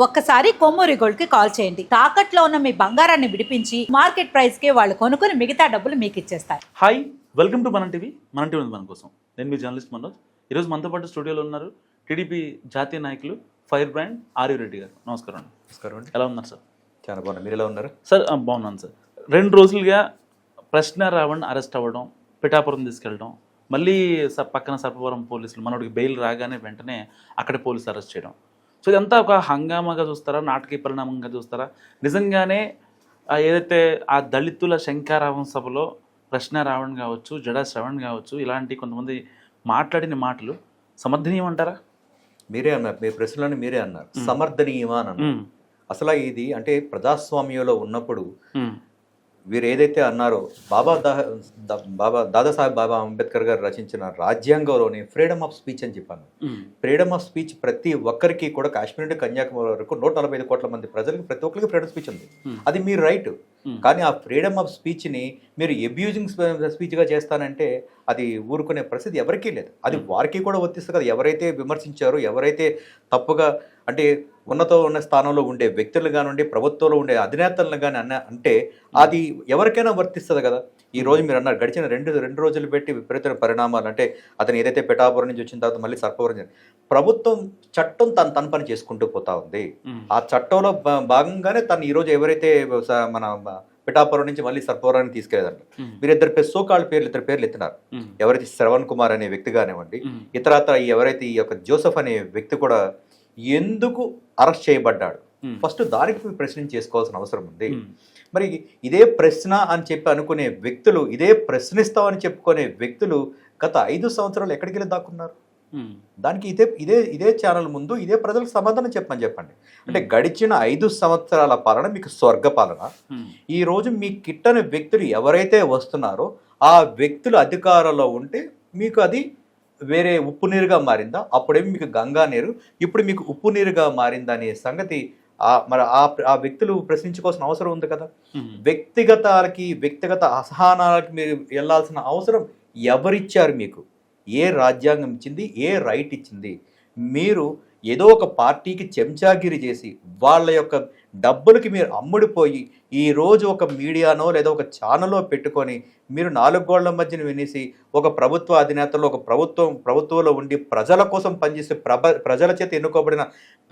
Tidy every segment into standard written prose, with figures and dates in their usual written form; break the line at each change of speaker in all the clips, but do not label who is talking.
ఒక్కసారి కొమ్మూరి గోల్డ్ కి కాల్ చేయండి. తాకట్లో ఉన్న మీ బంగారాన్ని విడిపించి మార్కెట్ ప్రైస్ కి వాళ్ళు కొనుక్కుని మిగతా డబ్బులు మీకు ఇచ్చేస్తారు.
హాయ్, వెల్కమ్ టు మన టీవీ. మన టీవీ ఉంది మన కోసం. నేను మీ జర్నలిస్ట్ మనోజ్. ఈరోజు మనతో పాటు స్టూడియోలో ఉన్నారు టీడీపీ జాతీయ నాయకులు ఫైర్ బ్రాండ్ ఆర్యు రెడ్డి గారు. నమస్కారం అండి.
నమస్కారం అండి.
ఎలా ఉన్నారు సార్?
చాలా బాగున్నా. మీరు ఎలా ఉన్నారు
సార్? బాగున్నాను సార్. 2 రోజులుగా ప్రశ్న రావణ్ అరెస్ట్ అవ్వడం, పిఠాపురం తీసుకెళ్ళడం, మళ్ళీ పక్కన సర్పవరం పోలీసులు మనోడికి బెయిల్ రాగానే వెంటనే అక్కడే పోలీసులు అరెస్ట్ చేయడం. సో ఇదంతా ఒక హంగామాగా చూస్తారా, నాటకీయ పరిణామంగా చూస్తారా? నిజంగానే ఏదైతే ఆ దళితుల శంకారావం సభలో ప్రశ్న రావణ్ కావచ్చు, జడా శ్రవణ్ కావచ్చు, ఇలాంటి కొంతమంది మాట్లాడిన మాటలు సమర్థనీయమంటారా?
మీరే అన్నారు, మీ ప్రశ్నలోనే మీరే అన్నారు సమర్థనీయమా అని అన్నారు. అసలు ఇది అంటే ప్రజాస్వామ్యంలో ఉన్నప్పుడు వీరు ఏదైతే అన్నారో దాదాసాహెబ్ బాబా అంబేద్కర్ గారు రచించిన రాజ్యాంగంలోని ఫ్రీడమ్ ఆఫ్ స్పీచ్ అని చెప్పాను. ఫ్రీడమ్ ఆఫ్ స్పీచ్ ప్రతి ఒక్కరికి కూడా కాశ్మీర్ నుండి కన్యాకుమారి వరకు 145 కోట్ల మంది ప్రజలకు ప్రతి ఒక్కరికి ఫ్రీడమ్ స్పీచ్ ఉంది. అది మీ రైట్. కానీ ఆ ఫ్రీడమ్ ఆఫ్ స్పీచ్ని మీరు అబ్యూజింగ్ స్పీచ్గా చేస్తానంటే అది ఊరుకునే పరిస్థితి ఎవరికీ లేదు. అది వారికి కూడా వర్తిస్తుంది కదా. ఎవరైతే విమర్శించారో, ఎవరైతే తప్పుగా అంటే ఉన్న స్థానంలో ఉండే వ్యక్తులు కానివ్వండి, ప్రభుత్వంలో ఉండే అధినేతలను కానీ అంటే అది ఎవరికైనా వర్తిస్తుంది కదా. ఈ రోజు మీరు అన్నారు గడిచిన రెండు రోజులు పెట్టి విపరీతమైన పరిణామాలు. అంటే అతను ఏదైతే పిఠాపురం నుంచి వచ్చిన తర్వాత మళ్ళీ సర్పవరం, ప్రభుత్వం చట్టం తన పని చేసుకుంటూ పోతా ఉంది. ఆ చట్టంలో భాగంగానే తను ఈరోజు ఎవరైతే మన పిఠాపురం నుంచి మళ్ళీ సర్పవరాన్ని తీసుకెళ్ళేదంట. మీరు ఇద్దరు పేర్లు ఎత్తినారు. ఎవరైతే శ్రవణ్ కుమార్ అనే వ్యక్తి కానివ్వండి, ఇతరత్ర ఎవరైతే ఈ యొక్క జోసెఫ్ అనే వ్యక్తి కూడా ఎందుకు అరెస్ట్ చేయబడ్డాడు, ఫస్ట్ దానికి ప్రశ్న చేసుకోవాల్సిన అవసరం ఉంది. మరి ఇదే ప్రశ్న అని చెప్పి అనుకునే వ్యక్తులు, ఇదే ప్రశ్నిస్తామని చెప్పుకునే వ్యక్తులు గత 5 సంవత్సరాలు ఎక్కడికి వెళ్ళి దాక్కున్నారు? దానికి ఇదే ఛానల్ ముందు ఇదే ప్రజలకు సమాధానం చెప్పండి. అంటే గడిచిన 5 సంవత్సరాల పాలన మీకు స్వర్గ పాలన. ఈ రోజు మీ కిట్టని వ్యక్తులు ఎవరైతే వస్తున్నారో ఆ వ్యక్తులు అధికారంలో ఉంటే మీకు అది వేరే ఉప్పు నీరుగా మారిందా? అప్పుడేమి మీకు గంగా నీరు, ఇప్పుడు మీకు ఉప్పు నీరుగా మారిందా అనే సంగతి మరి ఆ వ్యక్తులు ప్రశ్నించుకోవాల్సిన అవసరం ఉంది కదా. వ్యక్తిగత అసహనాలకి మీరు వెళ్ళాల్సిన అవసరం ఎవరిచ్చారు? మీకు ఏ రాజ్యాంగం ఇచ్చింది? ఏ రైట్ ఇచ్చింది? మీరు ఏదో ఒక పార్టీకి చెంచాగిరి చేసి వాళ్ళ యొక్క డబ్బులకి మీరు అమ్ముడిపోయి ఈరోజు ఒక మీడియానో లేదా ఒక ఛానల్లో పెట్టుకొని మీరు 4 గోళ్ల మధ్యన వినేసి ఒక ప్రభుత్వ అధినేతలో ఒక ప్రభుత్వంలో ఉండి ప్రజల కోసం పనిచేసే ప్రజల చేత ఎన్నుకోబడిన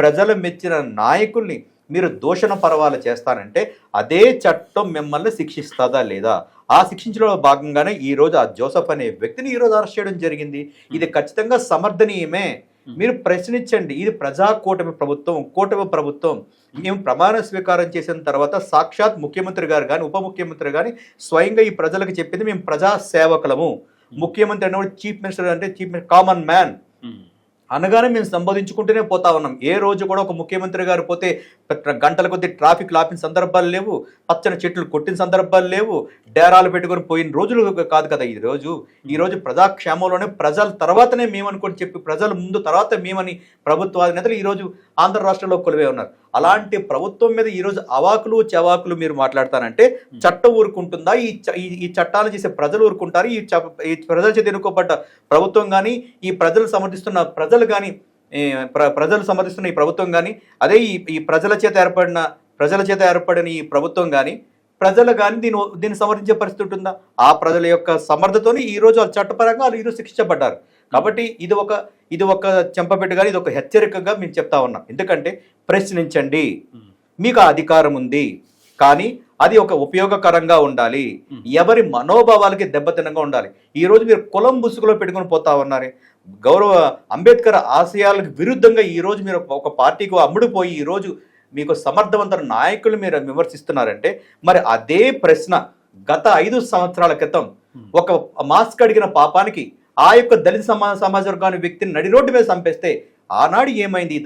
ప్రజలు మెచ్చిన నాయకుల్ని మీరు దూషణ పర్వాలు చేస్తానంటే అదే చట్టం మిమ్మల్ని శిక్షిస్తుందా లేదా? ఆ శిక్షించడంలో భాగంగానే ఈరోజు ఆ జోసెఫ్ అనే వ్యక్తిని ఈరోజు అరెస్ట్ చేయడం జరిగింది. ఇది ఖచ్చితంగా సమర్థనీయమే. మీరు ప్రశ్నించండి. ఇది కూటమి ప్రభుత్వం. మేము ప్రమాణ స్వీకారం చేసిన తర్వాత సాక్షాత్ ముఖ్యమంత్రి గారు కానీ, ఉప ముఖ్యమంత్రి కానీ స్వయంగా ఈ ప్రజలకు చెప్పింది మేము ప్రజా సేవకులము. ముఖ్యమంత్రి అనేవాడు చీఫ్ మినిస్టర్ అంటే కామన్ మ్యాన్ అనగానే మేము సంబోధించుకుంటూనే పోతా ఉన్నాం. ఏ రోజు కూడా ఒక ముఖ్యమంత్రి గారు పోతే గంటల కొద్ది ట్రాఫిక్ ఆపిన సందర్భాలు లేవు, పచ్చని చెట్లు కొట్టిన సందర్భాలు లేవు, డేరాలు పెట్టుకొని పోయిన రోజులు కాదు కదా. ఈ రోజు ప్రజాక్షేమంలోనే ప్రజల తర్వాతనే మేమనుకొని చెప్పి ప్రజల ముందు తర్వాత మేమని ప్రభుత్వాధినేతలు ఈరోజు ఆంధ్ర రాష్ట్రంలో కొలువే ఉన్నారు. అలాంటి ప్రభుత్వం మీద ఈరోజు అవాకులు చవాకులు మీరు మాట్లాడతానంటే చట్టం ఊరుకుంటుందా? ఈ చట్టాలను చేసే ప్రజలు ఊరుకుంటారు? ఈ ప్రజల చేత ఎన్నుకోబడ్డ ప్రభుత్వం కానీ, ఈ ప్రజలు సమర్థిస్తున్న ప్రజలు కానీ, ప్రజలు సమర్థిస్తున్న ఈ ప్రభుత్వం కానీ, అదే ఈ ప్రజల చేత ఏర్పడిన ఈ ప్రభుత్వం కానీ, ప్రజలు కానీ దీన్ని సమర్థించే పరిస్థితి ఉంటుందా? ఆ ప్రజల యొక్క సమర్థతోని ఈరోజు వాళ్ళు చట్టపరంగా వాళ్ళు ఈరోజు శిక్షించబడ్డారు. కాబట్టి ఇది ఒక చెంపపెట్టు కానీ ఇది ఒక హెచ్చరికగా మేము చెప్తా ఉన్నాం. ఎందుకంటే ప్రశ్నించండి, మీకు ఆ అధికారం ఉంది, కానీ అది ఒక ఉపయోగకరంగా ఉండాలి, ఎవరి మనోభావాలకి దెబ్బతినంగా ఉండాలి. ఈరోజు మీరు కులం ముసుగులో పెట్టుకుని పోతా ఉన్నారే. గౌరవ అంబేద్కర్ ఆశయాలకు విరుద్ధంగా ఈరోజు మీరు ఒక పార్టీకి అమ్ముడుపోయి ఈరోజు మీకు సమర్థవంతమైన నాయకులు మీరు విమర్శిస్తున్నారంటే మరి అదే ప్రశ్న గత 5 సంవత్సరాల క్రితం ఒక మాస్క్ అడిగిన పాపానికి ఆ యొక్క దళిత సమాజ వర్గాన్ని వ్యక్తిని నడి రోడ్డు మీద చంపేస్తే ఆనాడు ఏమైంది?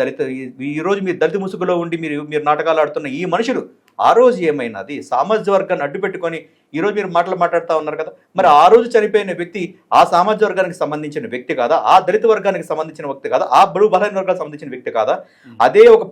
ఈరోజు మీరు దళిత ముసుగులో ఉండి మీరు నాటకాలు ఆడుతున్న ఈ మనుషులు ఆ రోజు ఏమైనది? సామాజిక వర్గాన్ని అడ్డు పెట్టుకొని ఈరోజు మీరు మాట్లాడుతూ ఉన్నారు కదా. మరి ఆ రోజు చనిపోయిన వ్యక్తి ఆ సామాజిక వర్గానికి సంబంధించిన వ్యక్తి కాదా, ఆ దళిత వర్గానికి సంబంధించిన వ్యక్తి కాదా, ఆ బడుగు బలహీన వర్గానికి సంబంధించిన వ్యక్తి కాదా? అదే ఒక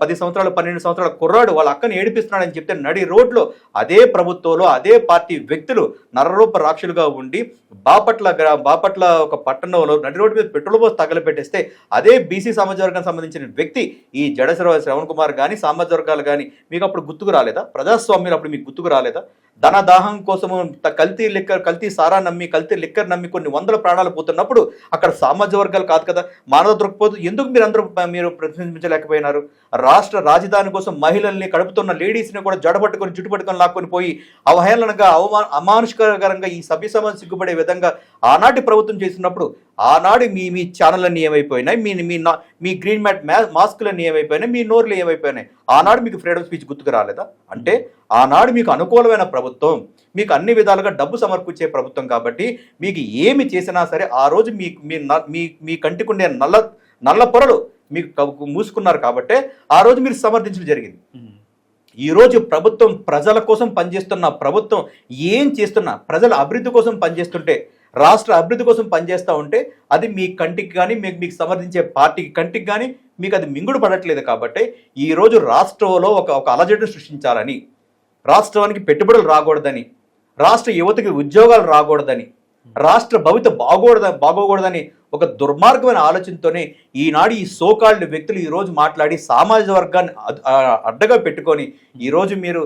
10 సంవత్సరాలు 12 సంవత్సరాల కుర్రాడు వాళ్ళ అక్కని ఏడిపిస్తున్నాడని చెప్తే నడి రోడ్లో అదే ప్రభుత్వంలో అదే పార్టీ వ్యక్తులు నరరూప రాక్షులుగా ఉండి బాపట్ల ఒక పట్టణంలో నడి రోడ్డు మీద పెట్రోల్ పోసి తగలపెట్టేస్తే అదే బీసీ సామాజిక వర్గానికి సంబంధించిన వ్యక్తి ఈ జడ శ్రవణ్ కుమార్ కానీ సామాజిక వర్గాలు కానీ మీకు అప్పుడు గుర్తుకు రాలేదా? ప్రజాస్వామ్యం అప్పుడు మీకు గుర్తుకు రాలేదా? ధనదాహం కోసము కల్తీ సారా నమ్మి కల్తీ లిక్కర్ నమ్మి కొన్ని వందల ప్రాణాలు పోతున్నప్పుడు అక్కడ సామాజిక వర్గాలు కాదు కదా, మానవ దృక్పథం ఎందుకు మీరు ప్రతిబింబించలేకపోయినారు? రాష్ట్ర రాజధాని కోసం మహిళల్ని కడుపుతున్న లేడీస్ని కూడా జడబట్టుకొని జుట్టు పట్టుకొని లాక్కొని పోయి అవహేళనగా అమానుష్కరంగా ఈ సభ్య సమాజం సిగ్గుపడే విధంగా ఆనాటి ప్రభుత్వం చేసినప్పుడు ఆనాడు మీ ఛానళ్ళన్నీ ఏమైపోయినాయి, మీ గ్రీన్ మ్యాట్ మాస్కులన్నీ ఏమైపోయినాయి, మీ నోర్లు ఏమైపోయినాయి? ఆనాడు మీకు ఫ్రీడమ్ స్పీచ్ గుర్తుకు రాలేదా? అంటే ఆనాడు మీకు అనుకూలమైన ప్రభుత్వం, మీకు అన్ని విధాలుగా డబ్బు సమర్పించే ప్రభుత్వం కాబట్టి మీకు ఏమి చేసినా సరే ఆ రోజు మీ కంటికుండే నల్ల పొరలు మీకు మూసుకున్నారు కాబట్టే ఆ రోజు మీరు సమర్థించడం జరిగింది. ఈరోజు ప్రభుత్వం ప్రజల కోసం పనిచేస్తున్న ప్రభుత్వం ఏం చేస్తున్నా ప్రజల అభివృద్ధి కోసం పనిచేస్తుంటే, రాష్ట్ర అభివృద్ధి కోసం పనిచేస్తూ ఉంటే అది మీ కంటికి కానీ మీకు సమర్థించే పార్టీకి కంటికి కానీ మీకు అది మింగుడు పడట్లేదు. కాబట్టి ఈరోజు రాష్ట్రంలో ఒక అలజడిని సృష్టించాలని, రాష్ట్రానికి పెట్టుబడులు రాకూడదని, రాష్ట్ర యువతకి ఉద్యోగాలు రాకూడదని, రాష్ట్ర భవిత బాగోకూడదని ఒక దుర్మార్గమైన ఆలోచనతోనే ఈనాడు ఈ సోకాల్డ్ వ్యక్తులు ఈరోజు మాట్లాడి సామాజిక వర్గాన్ని అడ్డగా పెట్టుకొని ఈరోజు మీరు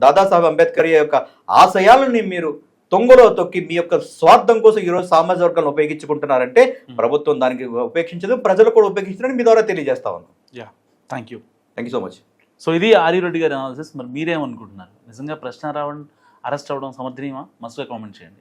దాదాసాహెబ్ అంబేద్కర్ యొక్క ఆశయాలని మీరు తొంగలో తొక్కి మీ యొక్క స్వార్థం కోసం ఈరోజు సామాజిక వర్గాలను ఉపయోగించుకుంటున్నారంటే ప్రభుత్వం దానికి ఉపేక్షించదు, ప్రజలు కూడా ఉపేక్షించడానికి మీ ద్వారా తెలియజేస్తా ఉన్నాం.
Thank you
so much.
So ఇది ఆర్యరెడ్డి గారి అనాలిసిస్. మరి మీరేమనుకుంటున్నారు? నిజంగా ప్రశ్న రావణ్ అరెస్ట్ అవ్వడం సమర్థనీయమా? మస్తుగా కామెంట్ చేయండి.